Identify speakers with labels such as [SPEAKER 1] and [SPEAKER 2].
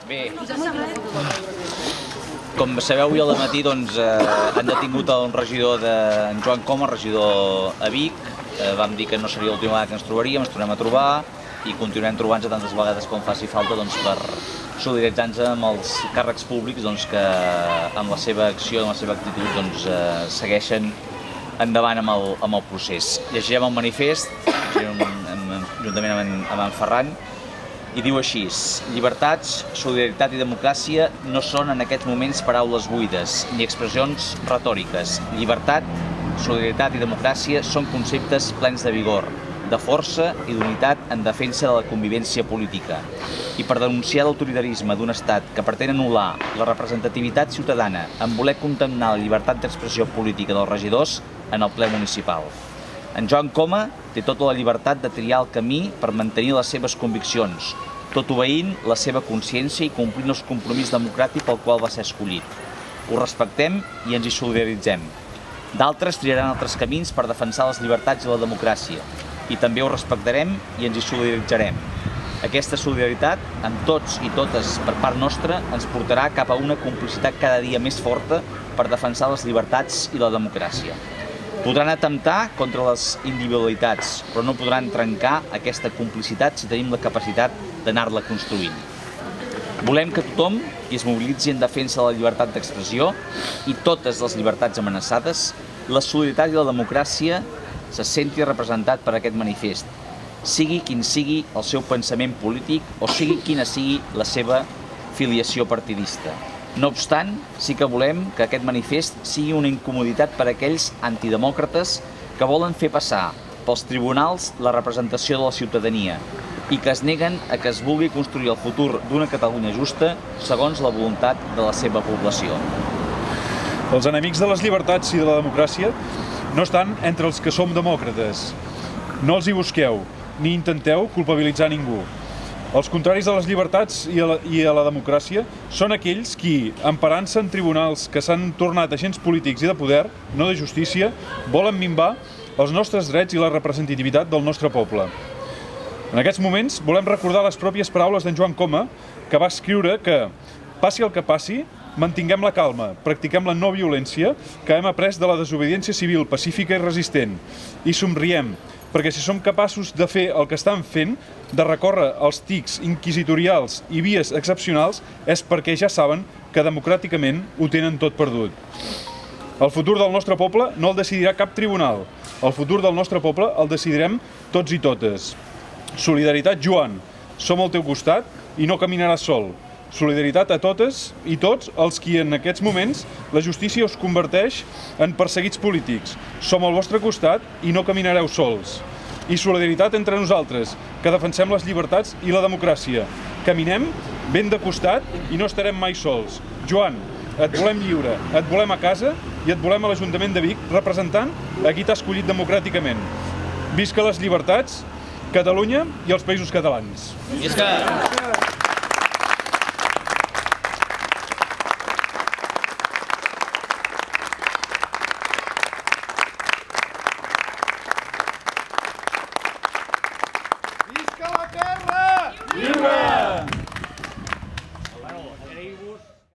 [SPEAKER 1] Bé, com sabeu, avui al matí han detingut un regidor, en Joan Coma, regidor a Vic. Vam dir que no seria l'última vegada que ens trobaríem, ens tornem a trobar i continuarem trobant-nos tantes vegades com faci falta per solidaritzar-nos amb els càrrecs públics que amb la seva acció, amb la seva actitud segueixen endavant amb el procés. Llegirem el manifest, juntament amb en Ferran, i diu així: llibertats, solidaritat i democràcia no són en aquests moments paraules buides ni expressions retòriques. Llibertat, solidaritat i democràcia són conceptes plens de vigor, de força i d'unitat en defensa de la convivència política. I per denunciar l'autoritarisme d'un estat que pretén anul·lar la representativitat ciutadana en voler condemnar la llibertat d'expressió política dels regidors en el ple municipal. En Joan Coma té tota la llibertat de triar el camí per mantenir les seves conviccions, tot obeint la seva consciència i complint els compromisos democràtics pel qual va ser escollit. Ho respectem i ens hi solidaritzem. D'altres triaran altres camins per defensar les llibertats i la democràcia, i també ho respectarem i ens hi solidaritzarem. Aquesta solidaritat, amb tots i totes per part nostra, ens portarà cap a una complicitat cada dia més forta per defensar les llibertats i la democràcia. Podran atemptar contra les individualitats, però no podran trencar aquesta complicitat si tenim la capacitat d'anar-la construint. Volem que tothom qui es mobilitzi en defensa de la llibertat d'expressió i totes les llibertats amenaçades, la solidaritat i la democràcia se senti representat per aquest manifest, sigui quin sigui el seu pensament polític o sigui quina sigui la seva filiació partidista. No obstant, sí que volem que aquest manifest sigui una incomoditat per a aquells antidemòcrates que volen fer passar pels tribunals la representació de la ciutadania i que es neguen a que es vulgui construir el futur d'una Catalunya justa segons la voluntat de la seva població.
[SPEAKER 2] Els enemics de les llibertats i de la democràcia no estan entre els que som demòcrates. No els hi busqueu, ni intenteu culpabilitzar ningú. Els contraris a les llibertats i a la democràcia són aquells qui, emparant-se en tribunals que s'han tornat agents polítics i de poder, no de justícia, volen minvar els nostres drets i la representativitat del nostre poble. En aquests moments volem recordar les pròpies paraules d'en Joan Coma, que va escriure que, passi el que passi, mantinguem la calma, practiquem la no violència que hem après de la desobediència civil pacífica i resistent, i somriem, perquè si som capaços de fer el que estan fent, de recórrer els tics inquisitorials i vies excepcionals, és perquè ja saben que democràticament ho tenen tot perdut. El futur del nostre poble no el decidirà cap tribunal. El futur del nostre poble el decidirem tots i totes. Solidaritat, Joan, som al teu costat i no caminaràs sol. Solidaritat a totes i tots els qui en aquests moments la justícia us converteix en perseguits polítics. Som al vostre costat i no caminareu sols. I solidaritat entre nosaltres, que defensem les llibertats i la democràcia. Caminem ben de costat i no estarem mai sols. Joan, et volem lliure, et volem a casa i et volem a l'Ajuntament de Vic representant a qui t'ha escollit democràticament. Visca les llibertats, Catalunya i els països catalans.
[SPEAKER 1] Visca!